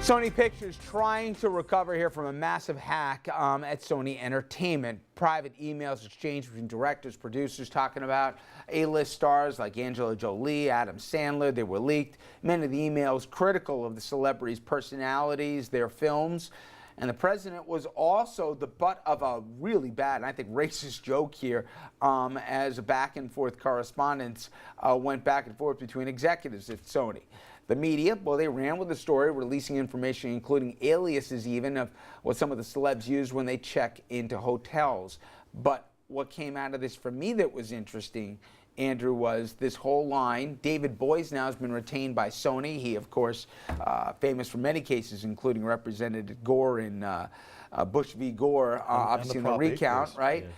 Sony Pictures trying to recover here from a massive hack at Sony Entertainment. Private emails exchanged between directors, producers, talking about A-list stars like Angela Jolie, Adam Sandler. They were leaked. Many of the emails critical of the celebrities' personalities, their films. And the president was also the butt of a really bad, and I think racist joke here, as a back and forth correspondence went back and forth between executives at Sony. The media, well, they ran with the story, releasing information, including aliases even, of what some of the celebs use when they check into hotels. But what came out of this for me that was interesting, Andrew, was this whole line. David Boies now has been retained by Sony. He, of course, famous for many cases, including Representative Gore in Bush v. Gore, obviously in the recount, right? Yeah.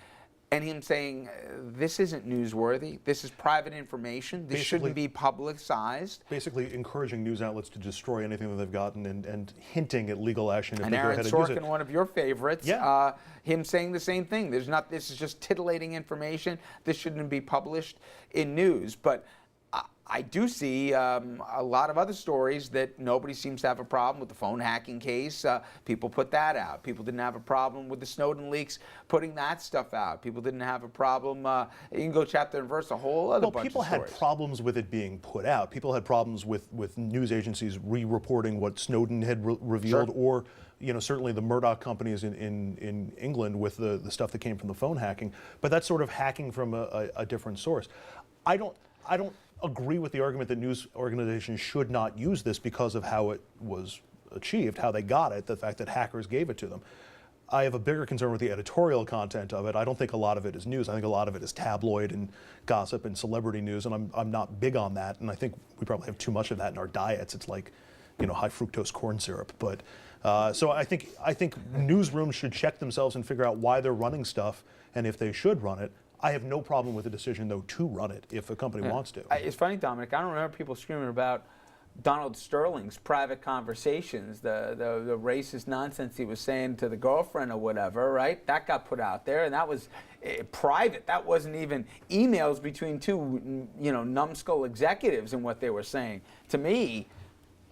And him saying, this isn't newsworthy, this is private information, this shouldn't be publicized. Basically encouraging news outlets to destroy anything that they've gotten and hinting at legal action if and they go ahead and use it. Aaron Sorkin, one of your favorites, yeah. Him saying the same thing. This is just titillating information, this shouldn't be published in news. But I do see a lot of other stories that nobody seems to have a problem with. The phone hacking case, people put that out. People didn't have a problem with the Snowden leaks, putting that stuff out. People didn't have a problem. You can go chapter and verse, a whole other bunch of stories. People had problems with it being put out. People had problems with news agencies re-reporting what Snowden had revealed, sure. Or certainly the Murdoch companies in England with the stuff that came from the phone hacking. But that's sort of hacking from a different source. I don't agree with the argument that news organizations should not use this because of how it was achieved, how they got it, the fact that hackers gave it to them. I have a bigger concern with the editorial content of it. I don't think a lot of it is news. I think a lot of it is tabloid and gossip and celebrity news, and I'm not big on that, and I think we probably have too much of that in our diets. It's like, high fructose corn syrup. But so I think newsrooms should check themselves and figure out why they're running stuff, and if they should run it. I have no problem with the decision, though, to run it if a company wants to. It's funny, Dominic, I don't remember people screaming about Donald Sterling's private conversations, the racist nonsense he was saying to the girlfriend or whatever, right? That got put out there, and that was private. That wasn't even emails between two, numbskull executives and what they were saying. To me,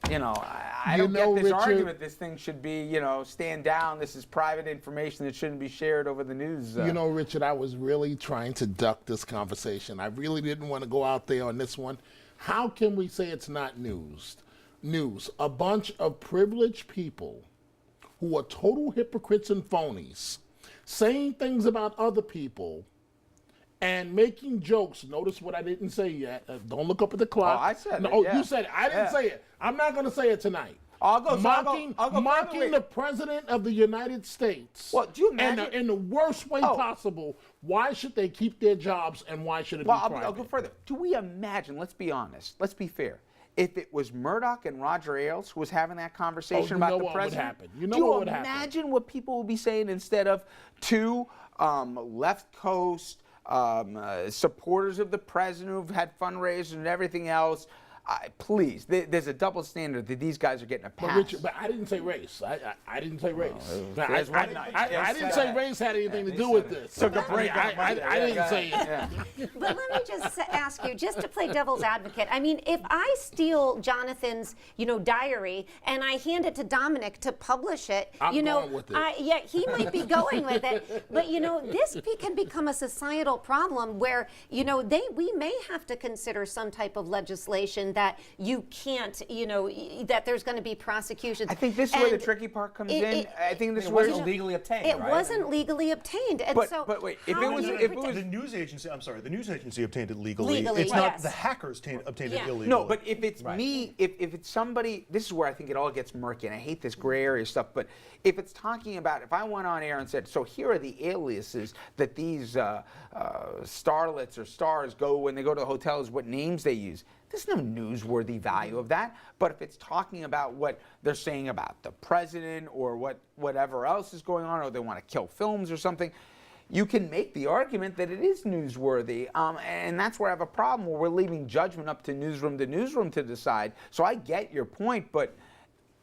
I don't get this Richard, argument. This thing should be, stand down. This is private information that shouldn't be shared over the news. Richard, I was really trying to duck this conversation. I really didn't want to go out there on this one. How can we say it's not news? A bunch of privileged people who are total hypocrites and phonies, saying things about other people, and making jokes. Notice what I didn't say yet. Don't look up at the clock. Oh, I said it. Oh, yeah. You said it. I didn't say it. I'm not going to say it tonight. I'll go mocking further. the President of the United States. Well, do you imagine? In the worst way possible. Why should they keep their jobs, and why should it be private? I'll go further. Do we imagine, let's be honest, let's be fair, if it was Murdoch and Roger Ailes who was having that conversation about the president? Do you know what would happen? Do you imagine what people would be saying instead of two left coast supporters of the president who've had fundraisers and everything else? Please, there's a double standard that these guys are getting a pass. But I didn't say race. I didn't say race. I didn't say race had anything to do with this. Took a break. I didn't say it. But let me just ask you, just to play devil's advocate. I mean, if I steal Jonathan's, diary and I hand it to Dominic to publish it, I'm going with it. Yeah, he might be going with it. But this can become a societal problem where we may have to consider some type of legislation that you can't, that there's going to be prosecutions. I think this is where the tricky part comes in. I think this is where it wasn't legally obtained. It wasn't legally obtained, and but wait, if it was the news agency, I'm sorry, the news agency obtained it legally. Legally, it's not the hackers obtained it illegally. No, but if it's me, if it's somebody, this is where I think it all gets murky, and I hate this gray area stuff. But if it's talking about, if I went on air and said, so here are the aliases that these starlets or stars go when they go to the hotels, what names they use. There's no newsworthy value of that. But if it's talking about what they're saying about the president or whatever else is going on, or they want to kill films or something, you can make the argument that it is newsworthy. And that's where I have a problem, where we're leaving judgment up to newsroom to decide. So I get your point, but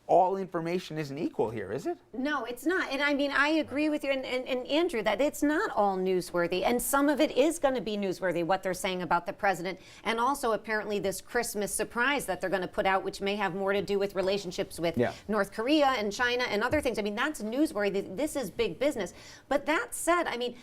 all information isn't equal here, is it? No, it's not. And I mean, I agree with you and Andrew that it's not all newsworthy. And some of it is going to be newsworthy, what they're saying about the president. And also apparently this Christmas surprise that they're going to put out, which may have more to do with relationships with North Korea and China and other things. I mean, that's newsworthy. This is big business. But that said, I mean,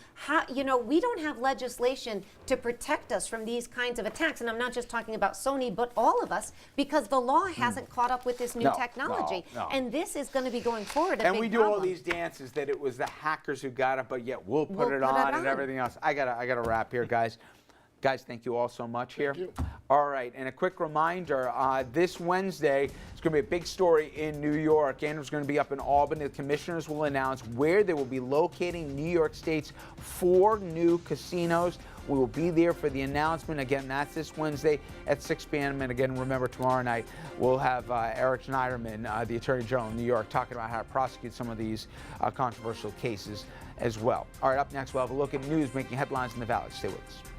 we don't have legislation to protect us from these kinds of attacks. And I'm not just talking about Sony, but all of us, because the law hasn't caught up with this new technology. No. And this is going to be going forward. And we do all these dances that it was the hackers who got it, but yet we'll put it on and everything else. I gotta wrap here, guys. Guys, thank you all so much here. Thank you. All right, and a quick reminder, this Wednesday, it's going to be a big story in New York. Andrew's going to be up in Albany. The commissioners will announce where they will be locating New York State's 4 new casinos. We will be there for the announcement. Again, that's this Wednesday at 6 p.m. And again, remember, tomorrow night, we'll have Eric Schneiderman, the Attorney General in New York, talking about how to prosecute some of these controversial cases as well. All right, up next, we'll have a look at news making headlines in the Valley. Stay with us.